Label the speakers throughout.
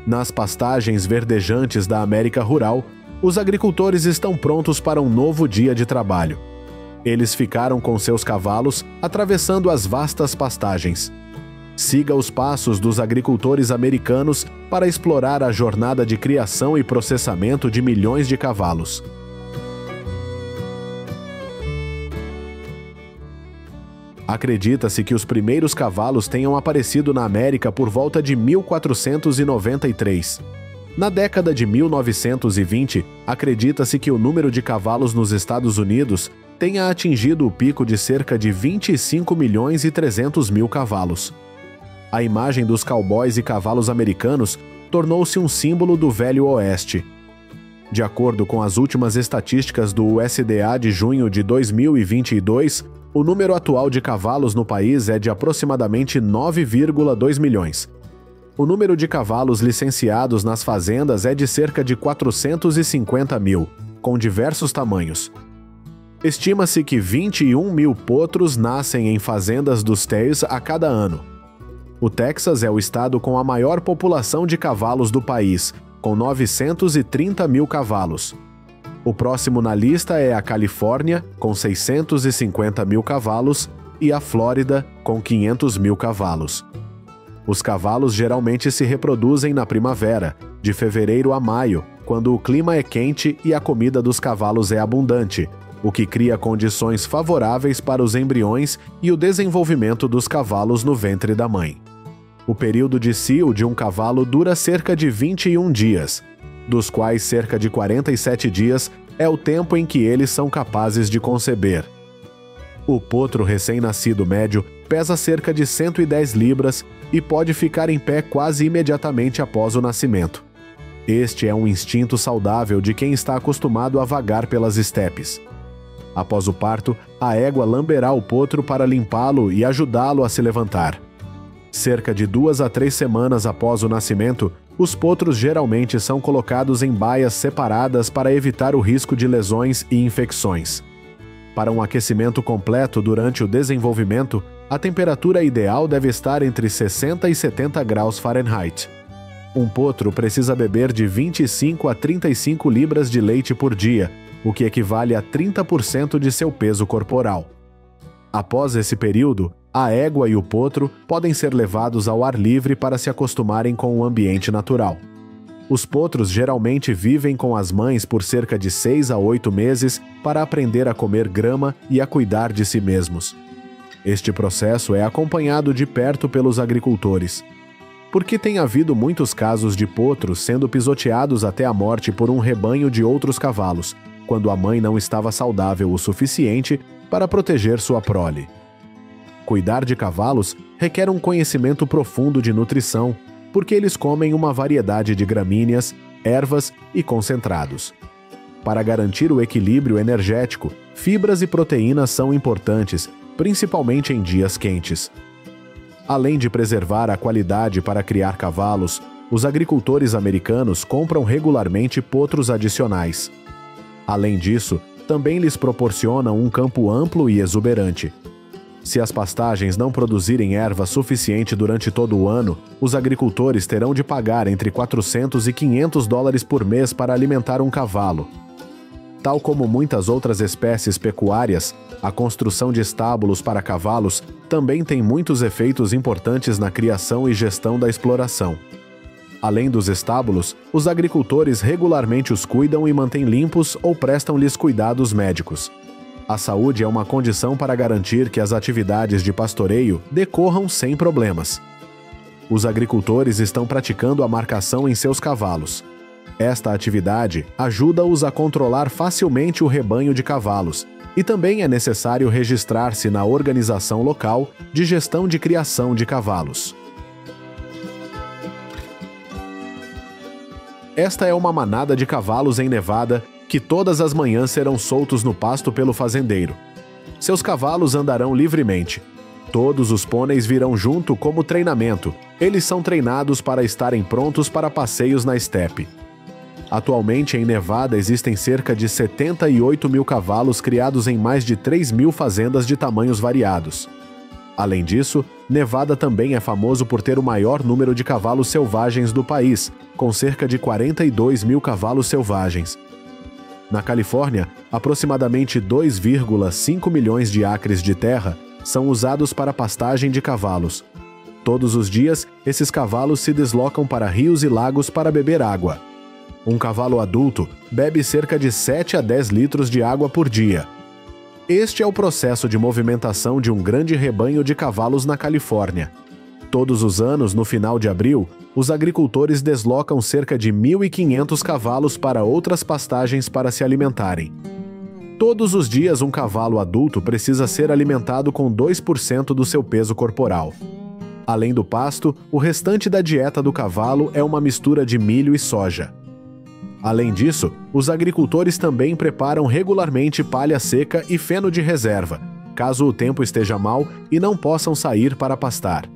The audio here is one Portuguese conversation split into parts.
Speaker 1: Nas pastagens verdejantes da América rural, os agricultores estão prontos para um novo dia de trabalho. Eles ficaram com seus cavalos atravessando as vastas pastagens. Siga os passos dos agricultores americanos para explorar a jornada de criação e processamento de milhões de cavalos. Acredita-se que os primeiros cavalos tenham aparecido na América por volta de 1493. Na década de 1920, acredita-se que o número de cavalos nos Estados Unidos tenha atingido o pico de cerca de 25 milhões e 300 mil cavalos. A imagem dos cowboys e cavalos americanos tornou-se um símbolo do Velho Oeste. De acordo com as últimas estatísticas do USDA de junho de 2022, o número atual de cavalos no país é de aproximadamente 9,2 milhões. O número de cavalos licenciados nas fazendas é de cerca de 450 mil, com diversos tamanhos. Estima-se que 21 mil potros nascem em fazendas dos Tails a cada ano. O Texas é o estado com a maior população de cavalos do país, com 930 mil cavalos. O próximo na lista é a Califórnia, com 650 mil cavalos, e a Flórida, com 500 mil cavalos. Os cavalos geralmente se reproduzem na primavera, de fevereiro a maio, quando o clima é quente e a comida dos cavalos é abundante, o que cria condições favoráveis para os embriões e o desenvolvimento dos cavalos no ventre da mãe. O período de cio de um cavalo dura cerca de 21 dias, dos quais cerca de 47 dias é o tempo em que eles são capazes de conceber. O potro recém-nascido médio pesa cerca de 110 libras e pode ficar em pé quase imediatamente após o nascimento. Este é um instinto saudável de quem está acostumado a vagar pelas estepes. Após o parto, a égua lamberá o potro para limpá-lo e ajudá-lo a se levantar. Cerca de 2 a 3 semanas após o nascimento, os potros geralmente são colocados em baias separadas para evitar o risco de lesões e infecções. Para um aquecimento completo durante o desenvolvimento, a temperatura ideal deve estar entre 60 e 70 graus Fahrenheit. Um potro precisa beber de 25 a 35 libras de leite por dia, o que equivale a 30% de seu peso corporal. Após esse período, a égua e o potro podem ser levados ao ar livre para se acostumarem com o ambiente natural. Os potros geralmente vivem com as mães por cerca de 6 a 8 meses para aprender a comer grama e a cuidar de si mesmos. Este processo é acompanhado de perto pelos agricultores. Porque tem havido muitos casos de potros sendo pisoteados até a morte por um rebanho de outros cavalos, quando a mãe não estava saudável o suficiente para proteger sua prole. Cuidar de cavalos requer um conhecimento profundo de nutrição, porque eles comem uma variedade de gramíneas, ervas e concentrados. Para garantir o equilíbrio energético, fibras e proteínas são importantes, principalmente em dias quentes. Além de preservar a qualidade para criar cavalos, os agricultores americanos compram regularmente potros adicionais. Além disso, também lhes proporcionam um campo amplo e exuberante. Se as pastagens não produzirem erva suficiente durante todo o ano, os agricultores terão de pagar entre 400 e 500 dólares por mês para alimentar um cavalo. Tal como muitas outras espécies pecuárias, a construção de estábulos para cavalos também tem muitos efeitos importantes na criação e gestão da exploração. Além dos estábulos, os agricultores regularmente os cuidam e mantêm limpos ou prestam-lhes cuidados médicos. A saúde é uma condição para garantir que as atividades de pastoreio decorram sem problemas. Os agricultores estão praticando a marcação em seus cavalos. Esta atividade ajuda-os a controlar facilmente o rebanho de cavalos, e também é necessário registrar-se na organização local de gestão de criação de cavalos. Esta é uma manada de cavalos em Nevada que todas as manhãs serão soltos no pasto pelo fazendeiro. Seus cavalos andarão livremente. Todos os pôneis virão junto como treinamento. Eles são treinados para estarem prontos para passeios na estepe. Atualmente, em Nevada, existem cerca de 78 mil cavalos criados em mais de 3 mil fazendas de tamanhos variados. Além disso, Nevada também é famoso por ter o maior número de cavalos selvagens do país, com cerca de 42 mil cavalos selvagens. Na Califórnia, aproximadamente 2,5 milhões de acres de terra são usados para pastagem de cavalos. Todos os dias, esses cavalos se deslocam para rios e lagos para beber água. Um cavalo adulto bebe cerca de 7 a 10 litros de água por dia. Este é o processo de movimentação de um grande rebanho de cavalos na Califórnia. Todos os anos, no final de abril, os agricultores deslocam cerca de 1.500 cavalos para outras pastagens para se alimentarem. Todos os dias, um cavalo adulto precisa ser alimentado com 2% do seu peso corporal. Além do pasto, o restante da dieta do cavalo é uma mistura de milho e soja. Além disso, os agricultores também preparam regularmente palha seca e feno de reserva, caso o tempo esteja mau e não possam sair para pastar.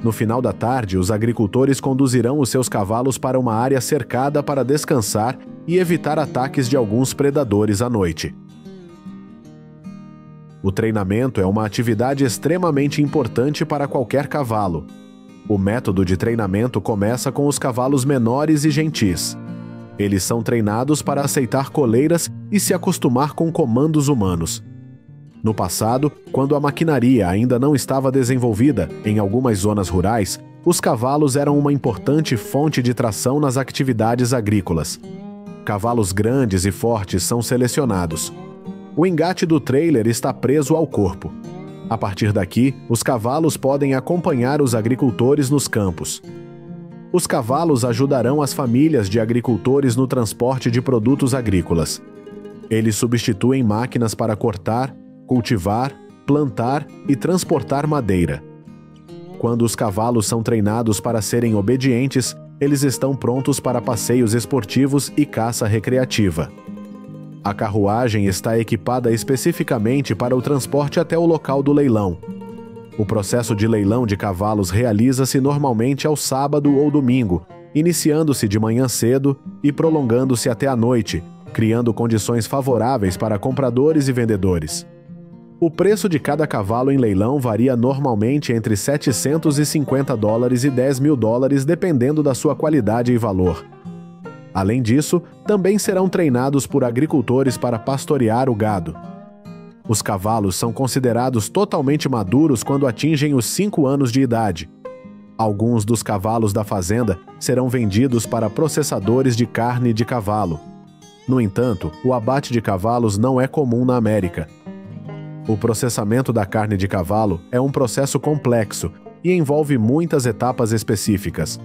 Speaker 1: No final da tarde, os agricultores conduzirão os seus cavalos para uma área cercada para descansar e evitar ataques de alguns predadores à noite. O treinamento é uma atividade extremamente importante para qualquer cavalo. O método de treinamento começa com os cavalos menores e gentis. Eles são treinados para aceitar coleiras e se acostumar com comandos humanos. No passado, quando a maquinaria ainda não estava desenvolvida em algumas zonas rurais, os cavalos eram uma importante fonte de tração nas atividades agrícolas. Cavalos grandes e fortes são selecionados. O engate do trailer está preso ao corpo. A partir daqui, os cavalos podem acompanhar os agricultores nos campos. Os cavalos ajudarão as famílias de agricultores no transporte de produtos agrícolas. Eles substituem máquinas para cortar, cultivar, plantar e transportar madeira. Quando os cavalos são treinados para serem obedientes, eles estão prontos para passeios esportivos e caça recreativa. A carruagem está equipada especificamente para o transporte até o local do leilão. O processo de leilão de cavalos realiza-se normalmente ao sábado ou domingo, iniciando-se de manhã cedo e prolongando-se até a noite, criando condições favoráveis para compradores e vendedores. O preço de cada cavalo em leilão varia normalmente entre $750 e $10.000, dependendo da sua qualidade e valor. Além disso, também serão treinados por agricultores para pastorear o gado. Os cavalos são considerados totalmente maduros quando atingem os 5 anos de idade. Alguns dos cavalos da fazenda serão vendidos para processadores de carne de cavalo. No entanto, o abate de cavalos não é comum na América. O processamento da carne de cavalo é um processo complexo e envolve muitas etapas específicas.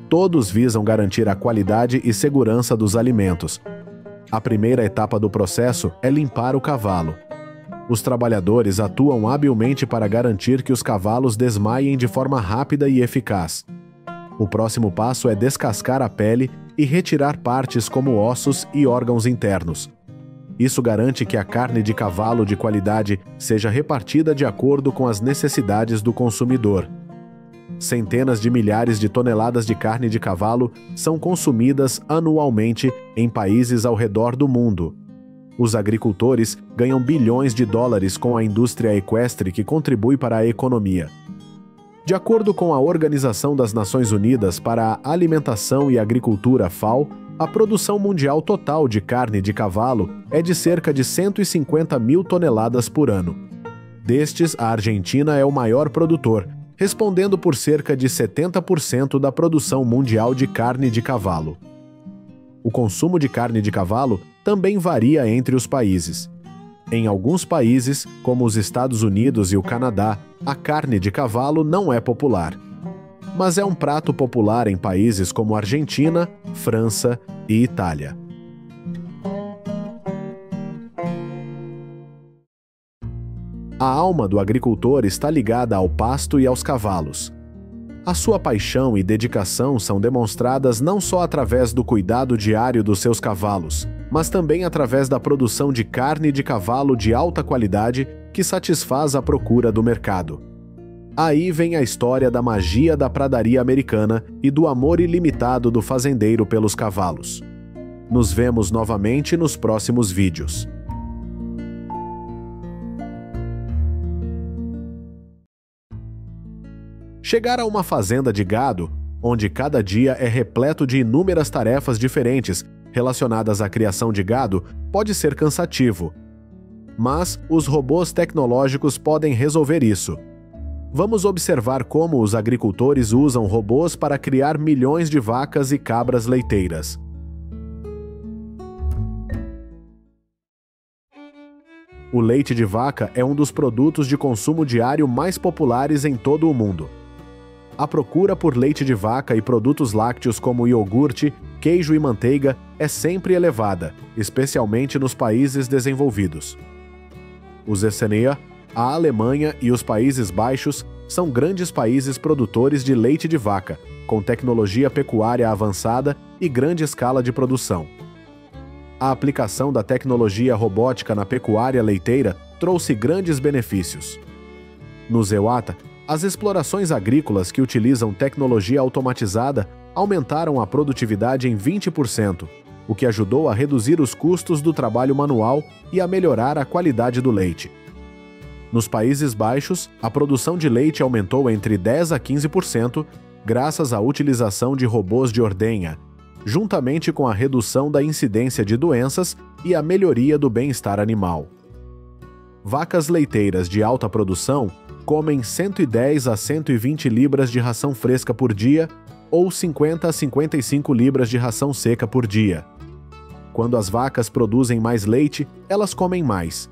Speaker 1: Todos visam garantir a qualidade e segurança dos alimentos. A primeira etapa do processo é limpar o cavalo. Os trabalhadores atuam habilmente para garantir que os cavalos desmaiem de forma rápida e eficaz. O próximo passo é descascar a pele e retirar partes como ossos e órgãos internos. Isso garante que a carne de cavalo de qualidade seja repartida de acordo com as necessidades do consumidor. Centenas de milhares de toneladas de carne de cavalo são consumidas anualmente em países ao redor do mundo. Os agricultores ganham bilhões de dólares com a indústria equestre que contribui para a economia. De acordo com a Organização das Nações Unidas para a Alimentação e Agricultura, FAO, a produção mundial total de carne de cavalo é de cerca de 150 mil toneladas por ano. Destes, a Argentina é o maior produtor, respondendo por cerca de 70% da produção mundial de carne de cavalo. O consumo de carne de cavalo também varia entre os países. Em alguns países, como os Estados Unidos e o Canadá, a carne de cavalo não é popular. Mas é um prato popular em países como Argentina, França e Itália. A alma do agricultor está ligada ao pasto e aos cavalos. A sua paixão e dedicação são demonstradas não só através do cuidado diário dos seus cavalos, mas também através da produção de carne de cavalo de alta qualidade que satisfaz a procura do mercado. Aí vem a história da magia da pradaria americana e do amor ilimitado do fazendeiro pelos cavalos. Nos vemos novamente nos próximos vídeos. Chegar a uma fazenda de gado, onde cada dia é repleto de inúmeras tarefas diferentes relacionadas à criação de gado, pode ser cansativo. Mas os robôs tecnológicos podem resolver isso. Vamos observar como os agricultores usam robôs para criar milhões de vacas e cabras leiteiras. O leite de vaca é um dos produtos de consumo diário mais populares em todo o mundo. A procura por leite de vaca e produtos lácteos como iogurte, queijo e manteiga é sempre elevada, especialmente nos países desenvolvidos. Os ECNEA, a Alemanha e os Países Baixos são grandes países produtores de leite de vaca, com tecnologia pecuária avançada e grande escala de produção. A aplicação da tecnologia robótica na pecuária leiteira trouxe grandes benefícios. No Zeuata, as explorações agrícolas que utilizam tecnologia automatizada aumentaram a produtividade em 20%, o que ajudou a reduzir os custos do trabalho manual e a melhorar a qualidade do leite. Nos Países Baixos, a produção de leite aumentou entre 10% a 15%, graças à utilização de robôs de ordenha, juntamente com a redução da incidência de doenças e a melhoria do bem-estar animal. Vacas leiteiras de alta produção comem 110 a 120 libras de ração fresca por dia ou 50 a 55 libras de ração seca por dia. Quando as vacas produzem mais leite, elas comem mais.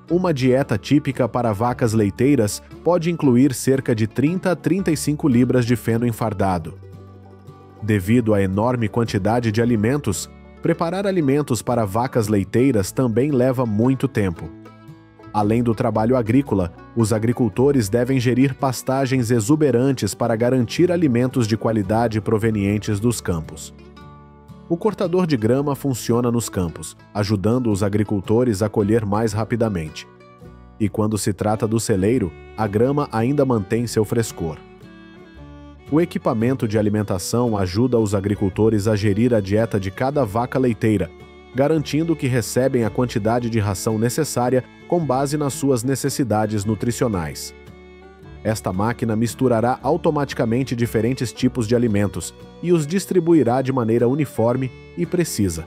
Speaker 1: Uma dieta típica para vacas leiteiras pode incluir cerca de 30 a 35 libras de feno enfardado. Devido à enorme quantidade de alimentos, preparar alimentos para vacas leiteiras também leva muito tempo. Além do trabalho agrícola, os agricultores devem gerir pastagens exuberantes para garantir alimentos de qualidade provenientes dos campos. O cortador de grama funciona nos campos, ajudando os agricultores a colher mais rapidamente. E quando se trata do celeiro, a grama ainda mantém seu frescor. O equipamento de alimentação ajuda os agricultores a gerir a dieta de cada vaca leiteira, garantindo que recebem a quantidade de ração necessária com base nas suas necessidades nutricionais. Esta máquina misturará automaticamente diferentes tipos de alimentos e os distribuirá de maneira uniforme e precisa.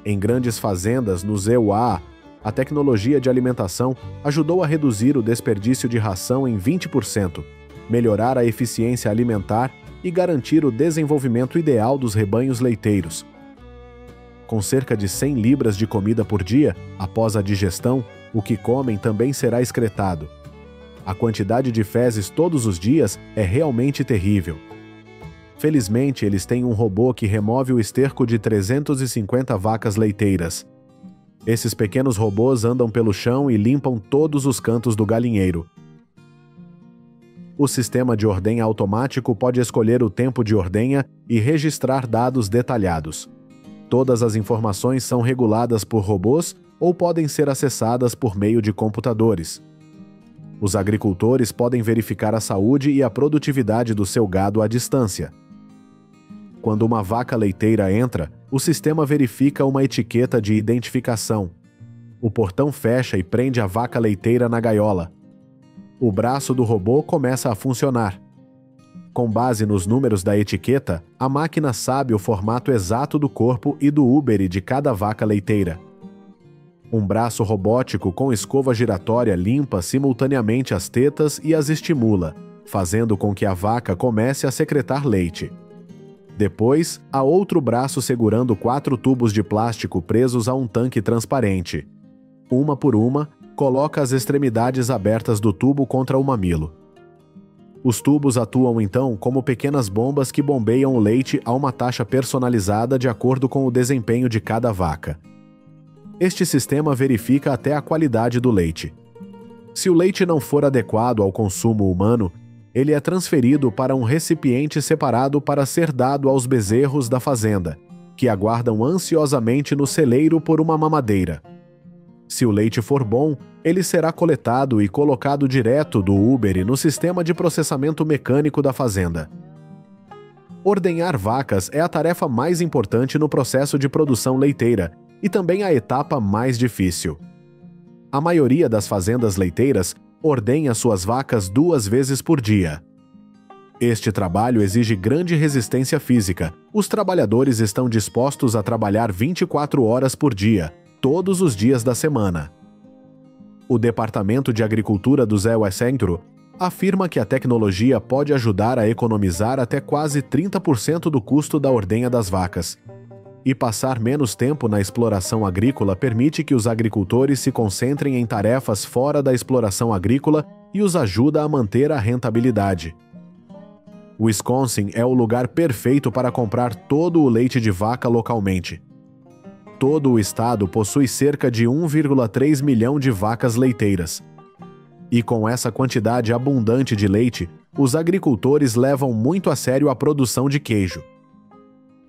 Speaker 1: Em grandes fazendas no ZEUA, a tecnologia de alimentação ajudou a reduzir o desperdício de ração em 20%, melhorar a eficiência alimentar e garantir o desenvolvimento ideal dos rebanhos leiteiros. Com cerca de 100 libras de comida por dia, após a digestão, o que comem também será excretado. A quantidade de fezes todos os dias é realmente terrível. Felizmente, eles têm um robô que remove o esterco de 350 vacas leiteiras. Esses pequenos robôs andam pelo chão e limpam todos os cantos do galinheiro. O sistema de ordenha automático pode escolher o tempo de ordenha e registrar dados detalhados. Todas as informações são reguladas por robôs ou podem ser acessadas por meio de computadores. Os agricultores podem verificar a saúde e a produtividade do seu gado à distância. Quando uma vaca leiteira entra, o sistema verifica uma etiqueta de identificação. O portão fecha e prende a vaca leiteira na gaiola. O braço do robô começa a funcionar. Com base nos números da etiqueta, a máquina sabe o formato exato do corpo e do úbere de cada vaca leiteira. Um braço robótico com escova giratória limpa simultaneamente as tetas e as estimula, fazendo com que a vaca comece a secretar leite. Depois, há outro braço segurando 4 tubos de plástico presos a um tanque transparente. Uma por uma, coloca as extremidades abertas do tubo contra o mamilo. Os tubos atuam então como pequenas bombas que bombeiam o leite a uma taxa personalizada de acordo com o desempenho de cada vaca. Este sistema verifica até a qualidade do leite. Se o leite não for adequado ao consumo humano, ele é transferido para um recipiente separado para ser dado aos bezerros da fazenda, que aguardam ansiosamente no celeiro por uma mamadeira. Se o leite for bom, ele será coletado e colocado direto do úbere no sistema de processamento mecânico da fazenda. Ordenhar vacas é a tarefa mais importante no processo de produção leiteira e também a etapa mais difícil. A maioria das fazendas leiteiras ordenha suas vacas 2 vezes por dia, Este trabalho exige grande resistência física. Os trabalhadores estão dispostos a trabalhar 24 horas por dia, todos os dias da semana. O Departamento de Agricultura do Zéu-Centro afirma que a tecnologia pode ajudar a economizar até quase 30% do custo da ordenha das vacas. E passar menos tempo na exploração agrícola permite que os agricultores se concentrem em tarefas fora da exploração agrícola e os ajuda a manter a rentabilidade. Wisconsin é o lugar perfeito para comprar todo o leite de vaca localmente. Todo o estado possui cerca de 1,3 milhão de vacas leiteiras. E com essa quantidade abundante de leite, os agricultores levam muito a sério a produção de queijo.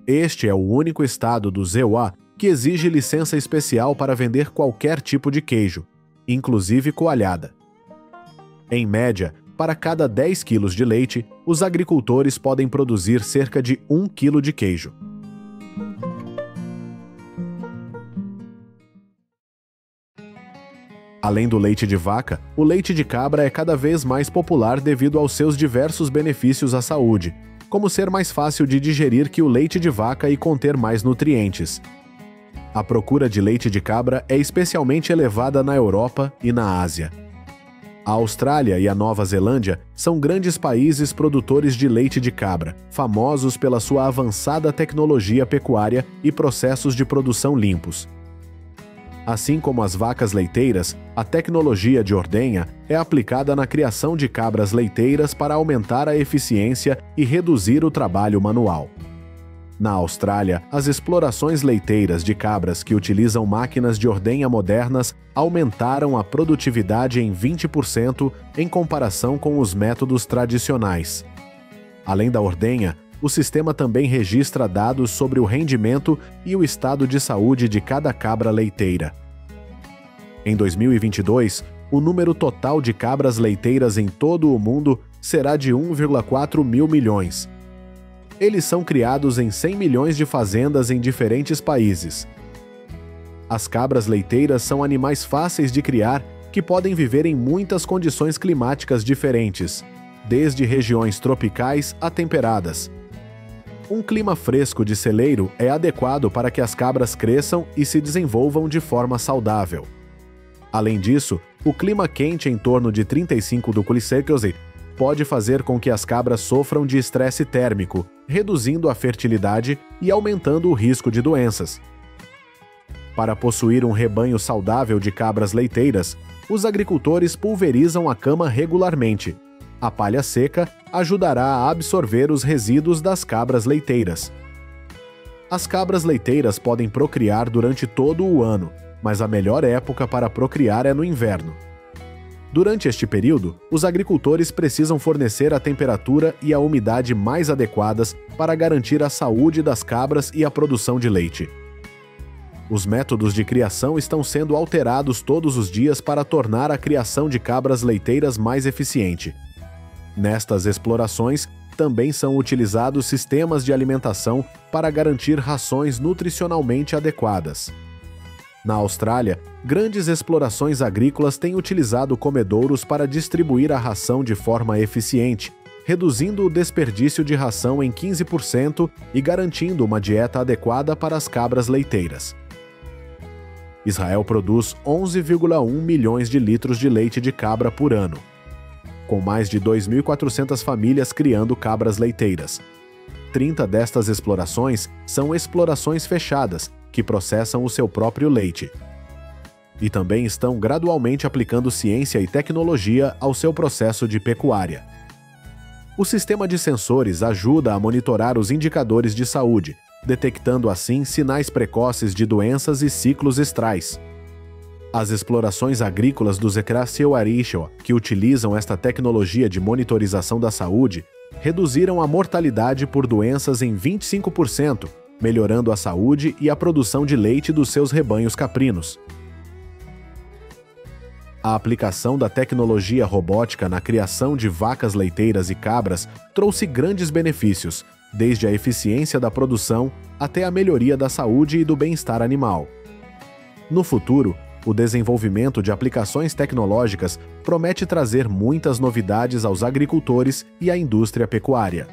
Speaker 1: Este é o único estado do ZEUA que exige licença especial para vender qualquer tipo de queijo, inclusive coalhada. Em média, para cada 10 quilos de leite, os agricultores podem produzir cerca de 1 quilo de queijo. Além do leite de vaca, o leite de cabra é cada vez mais popular devido aos seus diversos benefícios à saúde, como ser mais fácil de digerir que o leite de vaca e conter mais nutrientes. A procura de leite de cabra é especialmente elevada na Europa e na Ásia. A Austrália e a Nova Zelândia são grandes países produtores de leite de cabra, famosos pela sua avançada tecnologia pecuária e processos de produção limpos. Assim como as vacas leiteiras, a tecnologia de ordenha é aplicada na criação de cabras leiteiras para aumentar a eficiência e reduzir o trabalho manual. Na Austrália, as explorações leiteiras de cabras que utilizam máquinas de ordenha modernas aumentaram a produtividade em 20% em comparação com os métodos tradicionais. Além da ordenha, o sistema também registra dados sobre o rendimento e o estado de saúde de cada cabra leiteira. Em 2022, o número total de cabras leiteiras em todo o mundo será de 1,4 mil milhões. Eles são criados em 100 milhões de fazendas em diferentes países. As cabras leiteiras são animais fáceis de criar que podem viver em muitas condições climáticas diferentes, desde regiões tropicais a temperadas. Um clima fresco de celeiro é adequado para que as cabras cresçam e se desenvolvam de forma saudável. Além disso, o clima quente em torno de 35 °C pode fazer com que as cabras sofram de estresse térmico, reduzindo a fertilidade e aumentando o risco de doenças. Para possuir um rebanho saudável de cabras leiteiras, os agricultores pulverizam a cama regularmente. A palha seca ajudará a absorver os resíduos das cabras leiteiras. As cabras leiteiras podem procriar durante todo o ano, mas a melhor época para procriar é no inverno. Durante este período, os agricultores precisam fornecer a temperatura e a umidade mais adequadas para garantir a saúde das cabras e a produção de leite. Os métodos de criação estão sendo alterados todos os dias para tornar a criação de cabras leiteiras mais eficiente. Nestas explorações, também são utilizados sistemas de alimentação para garantir rações nutricionalmente adequadas. Na Austrália, grandes explorações agrícolas têm utilizado comedouros para distribuir a ração de forma eficiente, reduzindo o desperdício de ração em 15% e garantindo uma dieta adequada para as cabras leiteiras. Israel produz 11,1 milhões de litros de leite de cabra por ano, com mais de 2.400 famílias criando cabras leiteiras. 30 destas explorações são explorações fechadas, que processam o seu próprio leite. E também estão gradualmente aplicando ciência e tecnologia ao seu processo de pecuária. O sistema de sensores ajuda a monitorar os indicadores de saúde, detectando assim sinais precoces de doenças e ciclos estrais. As explorações agrícolas do Zecrasio Arisho, que utilizam esta tecnologia de monitorização da saúde, reduziram a mortalidade por doenças em 25%, melhorando a saúde e a produção de leite dos seus rebanhos caprinos. A aplicação da tecnologia robótica na criação de vacas leiteiras e cabras trouxe grandes benefícios, desde a eficiência da produção até a melhoria da saúde e do bem-estar animal. No futuro, O desenvolvimento de aplicações tecnológicas promete trazer muitas novidades aos agricultores e à indústria pecuária.